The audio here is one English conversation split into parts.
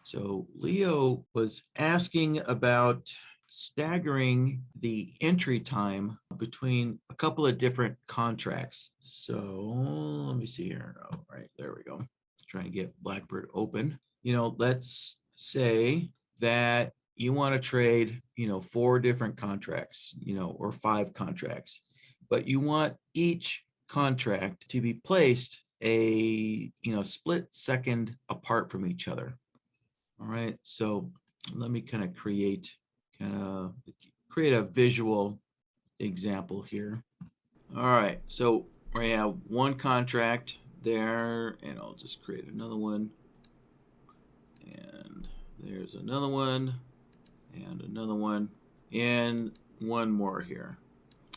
So Leo was asking about staggering the entry time between a couple of different contracts. So let me see here. All right, there we go. Trying to get BlackBird open. Let's say that you want to trade, four different contracts, or five contracts, but you want each contract to be placed split second apart from each other. All right, so let me kind of create a visual example here. All right, so we have one contract there, and I'll just create another one. And there's another one, and another one, and one more here.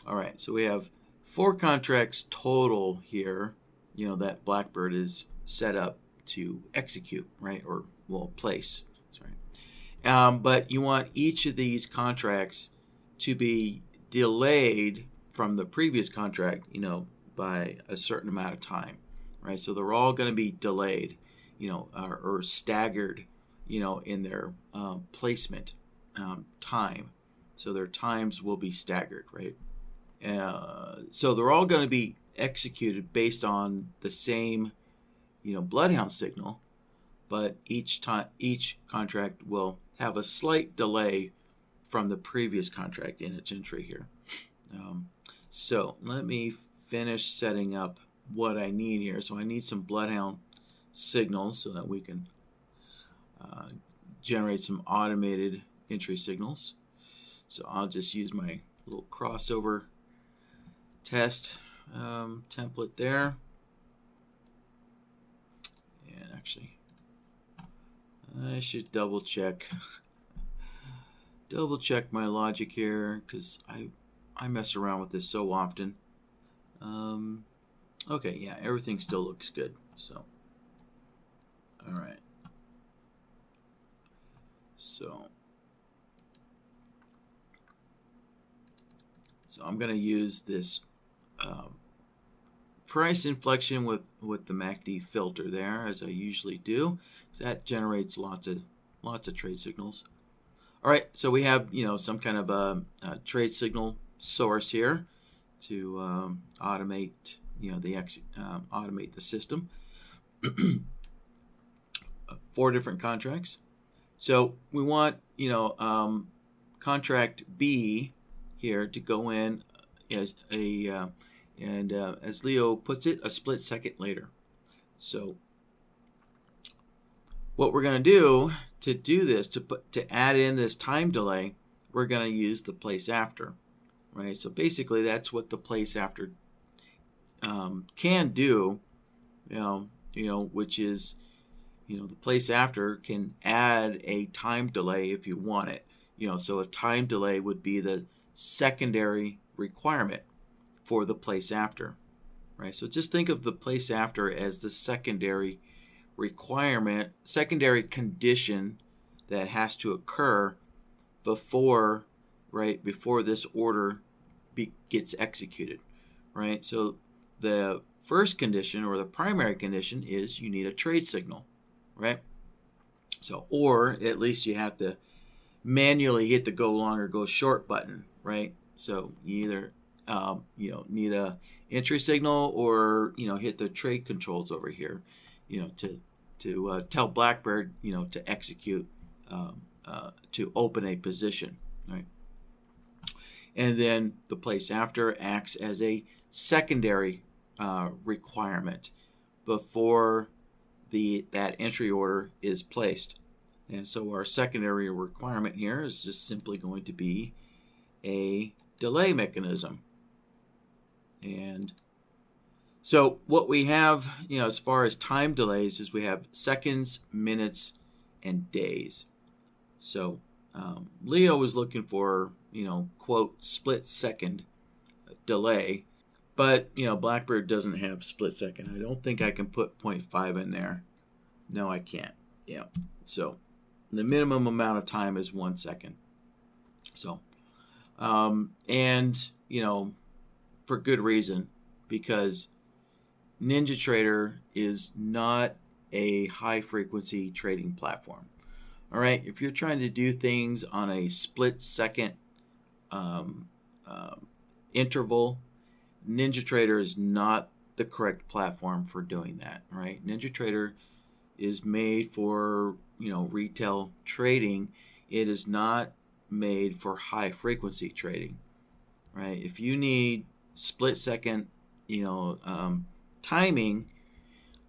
All right, so we have four contracts total here, that BlackBird is set up to execute, right? Or, well, place. Sorry. But you want each of these contracts to be delayed from the previous contract, by a certain amount of time, right? So they're all going to be delayed, or staggered, in their placement time. So their times will be staggered, right? So they're all going to be executed based on the same, bloodhound signal, but each contract will have a slight delay from the previous contract in its entry here. So let me finish setting up what I need here. So I need some bloodhound signals so that we can generate some automated entry signals. So I'll just use my little crossover test template there. And actually, I should double check my logic here because I mess around with this so often. Okay, yeah, everything still looks good. So, all right. So I'm going to use this price inflection with the MACD filter there, as I usually do, because that generates lots of trade signals. All right, so we have some kind of a trade signal source here to automate automate the system. Four different contracts. So we want contract B here to go in as as Leo puts it, a split second later. So what we're going to do this, to add in this time delay, we're going to use the place after, right? So basically that's what the place after can do, which is, the place after can add a time delay if you want it. So a time delay would be the secondary requirement for the place after, right? So just think of the place after as the secondary requirement, secondary condition that has to occur before this order gets executed, right? So the first condition, or the primary condition, is you need a trade signal, right? So, or at least you have to manually hit the go long or go short button, right? So you either need a entry signal, or hit the trade controls over here, to tell BlackBird to execute, to open a position, right? And then the place after acts as a secondary requirement before that entry order is placed. And so our secondary requirement here is just simply going to be a delay mechanism. And so what we have, as far as time delays, is we have seconds, minutes, and days. So Leo was looking for, quote, split second delay, but, BlackBird doesn't have split second. I don't think I can put 0.5 in there. No, I can't. Yeah. So the minimum amount of time is 1 second. So, and, for good reason, because NinjaTrader is not a high frequency trading platform, All right, if you're trying to do things on a split second um, interval, NinjaTrader is not the correct platform for doing that. Right, NinjaTrader is made for retail trading. It is not made for high frequency trading. Right, if you need split second timing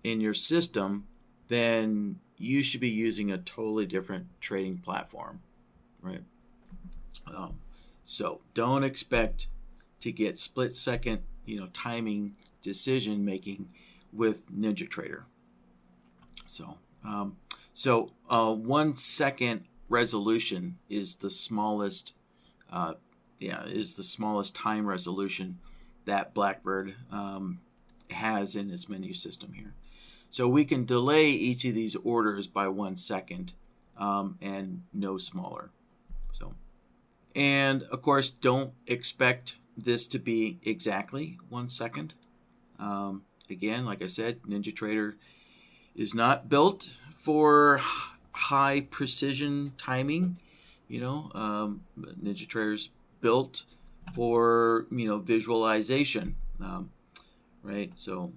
in your system, then you should be using a totally different trading platform, right? So don't expect to get split second, timing decision making with NinjaTrader. So 1 second resolution is the smallest, time resolution that BlackBird has in its menu system here. So we can delay each of these orders by 1 second and no smaller. And of course, don't expect this to be exactly 1 second. Again, like I said, NinjaTrader is not built for high precision timing. NinjaTrader is built for visualization, right? So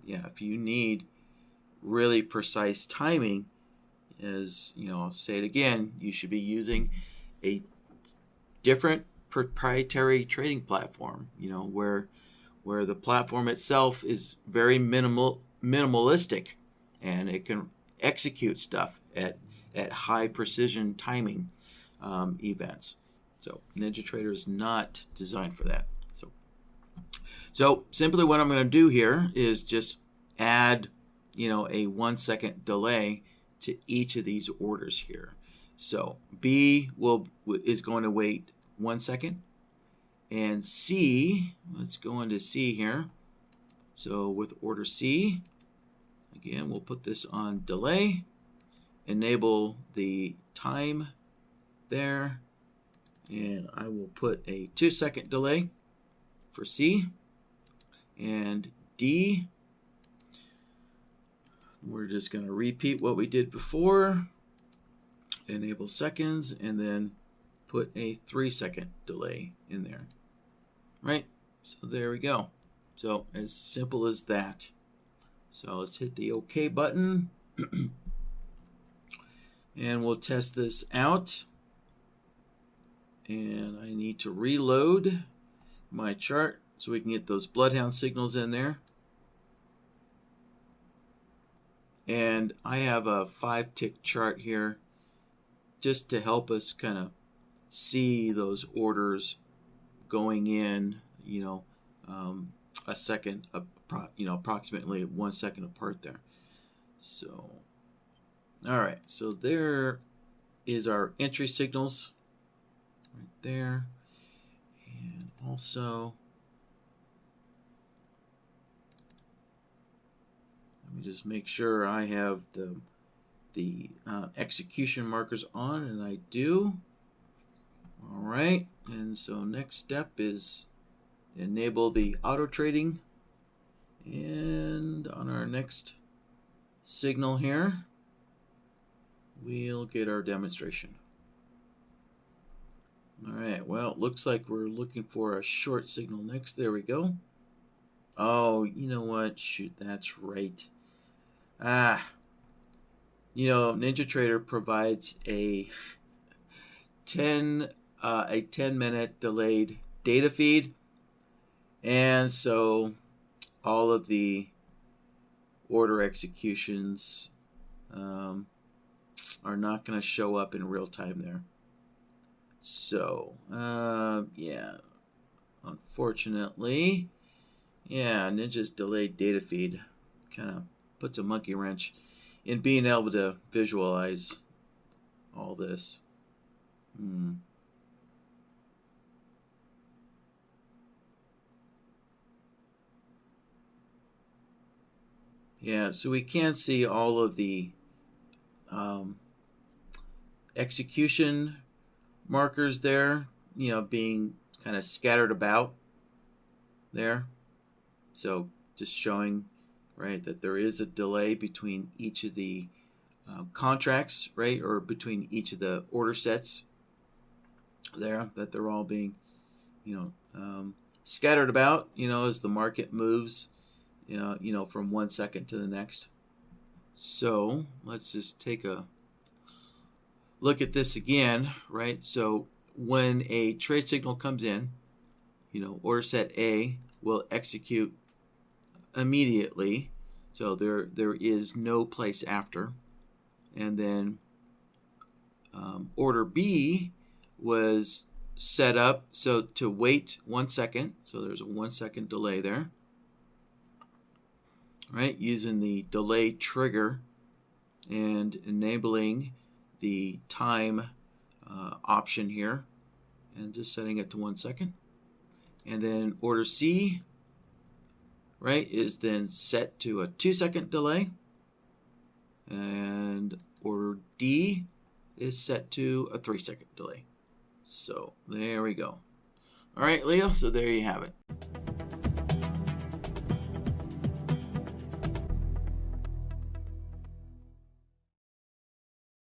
if you need really precise timing, I'll say it again, you should be using a different proprietary trading platform, where the platform itself is very minimalistic, and it can execute stuff at high precision timing events. So NinjaTrader is not designed for that. So simply what I'm going to do here is just add a 1 second delay to each of these orders here. So B is going to wait 1 second, and C, let's go into C here. So with order C, again, we'll put this on delay, enable the time there, and I will put a 2 second delay for C. And D, we're just going to repeat what we did before, enable seconds, and then put a 3 second delay in there. Right? So there we go. So as simple as that. So let's hit the OK button. And we'll test this out. And I need to reload my chart so we can get those bloodhound signals in there. And I have a 5-tick chart here just to help us kind of see those orders going in, a second, approximately 1 second apart there. So, all right, so there is our entry signals right there. And also, let me just make sure I have the execution markers on, and I do. All right, and so next step is enable the auto trading, and on our next signal here, we'll get our demonstration. All right, well, it looks like we're looking for a short signal next. There we go. Oh, you know what? Shoot, that's right. NinjaTrader provides a 10-minute delayed data feed, and so all of the order executions are not going to show up in real time there. So unfortunately, Ninja's delayed data feed kind of puts a monkey wrench in being able to visualize all this. Yeah, so we can see all of the execution markers there, being kind of scattered about there. So just showing, right, that there is a delay between each of the contracts, right, or between each of the order sets there, that they're all being, scattered about, as the market moves, from 1 second to the next. So let's just take a look at this again, right? So when a trade signal comes in, order set A will execute immediately. So there is no place after. And then order B was set up so to wait 1 second. So there's a 1 second delay there, right? Using the delay trigger and enabling the time option here, and just setting it to 1 second. And then order C, right, is then set to a 2 second delay. And order D is set to a 3 second delay. So there we go. All right, Leo, so there you have it.